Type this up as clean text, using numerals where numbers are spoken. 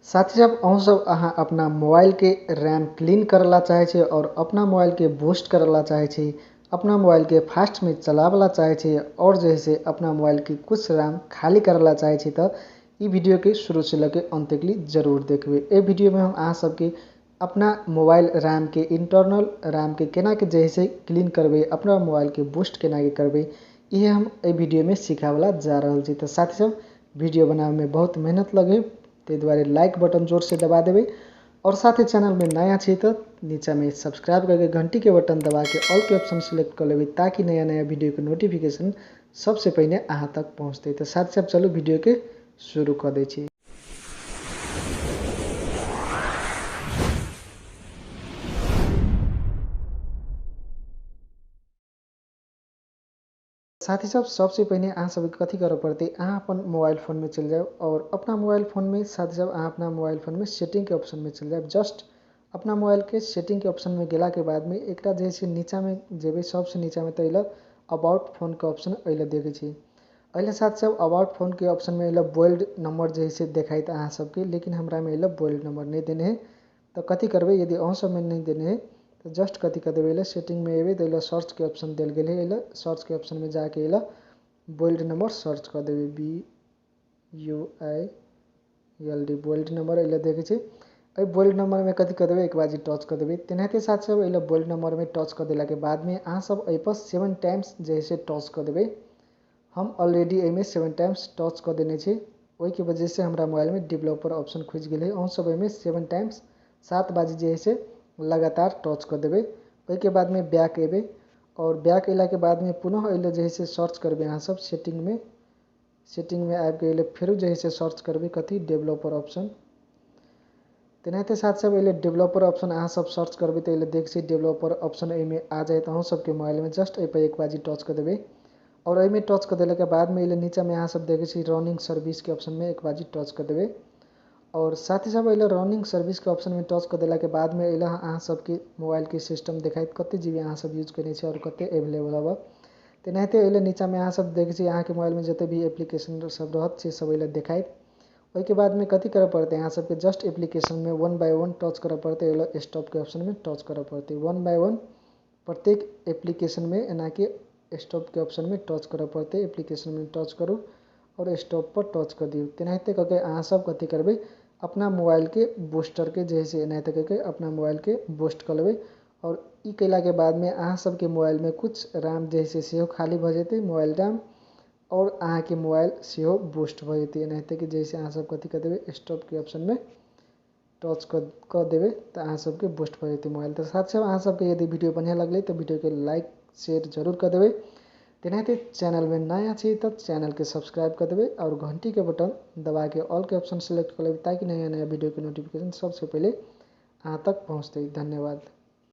साथी सब अहूँ सब अहाँ अपना मोबाइल के रैम क्लीन करला चाहे छे और अपना मोबाइल के बूस्ट करला चाहे छे, अपना मोबाइल के फास्ट में चलावला चाहे छे और जैसे अपना मोबाइल के कुछ रैम खाली करला चाहे छे तो ई वीडियो के शुरू से लेके अंत तक जरूर देखबे। ए वीडियो में हम अहाँ सबके अपना मोबाइल रैम के इंटरनल रैम के केना के जैसे क्लीन करबे, अपना मोबाइल के बूस्ट केना के करबे, ये हम ए वीडियो में सिखावला जा रहल छी। तो साथी सब वीडियो बनावे में बहुत मेहनत लगे, ते द्वारा लाइक बटन जोर से दबा देवे और साथ ही चैनल में नया छे तो नीचे में सब्सक्राइब करके घंटी के बटन दबा के ऑल के ऑप्शन सिलेक्ट कर लेवे ताकि नया नया वीडियो के नोटिफिकेशन सबसे पहले अहाँ तक पहुँचते। तो साथ सब चलो वीडियो के शुरू कर दे छी। साथी सब सबसे पहले अहाँ सब कथी करे पड़ते, अहाँ अपन मोबाइल फोन में चल जाओ और अपना मोबाइल फोन में साथी सब अहाँ अपना मोबाइल फोन में सेटिंग के ऑप्शन में चल जाओ। जस्ट अपना मोबाइल के सेटिंग के ऑप्शन में गेला के बाद में एक जैसे नीचा में जेबे सबसे नीचा में तो अल अबाउट फोन के ऑप्शन अल देखे छी। अल साथ सब अबाउट फोन के ऑप्शन में अल बोल्ड नंबर जैसे देखाइत अहाँ सबके, लेकिन हमरा में अल बोल्ड नंबर नहीं देने है। तो कथी करबे यदि अहूँ सब में नहीं देने है तो जस्ट कथी कर देवे सेटिंग में एबे तो सर्च के ऑप्शन दिल गए है। सर्च के ऑप्शन में जाके बोल्ड नंबर सर्च कर देवे BUILD बोल्ड नंबर अल देखे छे। बोल्ड नंबर में कथी कर देवे एक बार टच कर देवे। तेनाहिते साथ सब अल बोल्ड नंबर में टच कर देला के बाद में अहाँ सब ए पर 7 टाइम्स जैसे टच कर देवे। हम ऑलरेडी एमे 7 टाइम्स टच कर देने छे, वही के वजह से हमारा मोबाइल में डेवलपर ऑप्शन खुज गए है। अहूँ सब एमे 7 टाइम्स 7 बाजी जैसे लगातार टच कर देवे। वही के बाद में बैक एबे और बैक अला के बाद में पुनः अल जैसे सर्च करबे अहाँ सब सेटिंग में आब गए फिर जैसे सर्च करबे कथी डेवलपर ऑप्शन। तेनाहिते साथ सब अल डेवलपर ऑप्शन अहाँ सब सर्च करबे तो देख सी डेवलपर ऑप्शन एमे आ जाए। तो अहूँ सबके मोबाइल में जस्ट ए पर एक बाजी टच कर देवे और एमे टच कर देला के बाद में नीचा में अहाँ सब देखे छी रनिंग सर्विस के ऑप्शन में एक बाजी टच कर देवे और साथ ही सब अल रनिंग सर्विस के ऑप्शन में टच कर देला के बाद में अल अहाँ सबके मोबाइल के सिस्टम देखाइत कते जीबी अहाँ सब यूज करने और कते अवेलेबल हवा। तेनाहिते अल नीचा में अहाँ सब देखे छी अहाँ के मोबाइल में जते भी एप्लीकेशन सब रहत से सब अल देखाइत। वही के बाद में कथी करे पड़ते अहाँ सबके जस्ट एप्लीकेशन में 1 बाय 1 टच करे पड़ते, अल स्टॉप के ऑप्शन में टच करे पड़ते 1 बाय 1 प्रत्येक एप्लीकेशन में एना के स्टॉप के ऑप्शन में टच करे पड़ते। एप्लीकेशन में टच करो और स्टॉप पर टच कर दियो। तेनाहिते करके अहाँ सब कथी करबे अपना मोबाइल के बूस्टर के जैसे एनाहिते करके अपना मोबाइल के बूस्ट कर लेबे और ई कैला के बाद में अहाँ सबके मोबाइल में कुछ रैम जैसे सेहो खाली भ जेते मोबाइल रैम और अहाँ के मोबाइल सेहो बूस्ट भ जेते। एनाहिते कि जैसे अहाँ सब कथी कर देवे स्टॉप के ऑप्शन में टच कर देवे तो अहाँ सबके बूस्ट भ जेते मोबाइल। तो साथ सब अहाँ सबके यदि वीडियो बढ़िया लगले तो वीडियो के लाइक शेयर जरूर कर देवे। तेनाहिते चैनल में नया छे तो चैनल के सब्सक्राइब कर देवे और घंटी के बटन दबा के ऑल के ऑप्शन सेलेक्ट कर लेवे ताकि नया नया वीडियो के नोटिफिकेशन सबसे पहले अहाँ तक पहुँचते। धन्यवाद।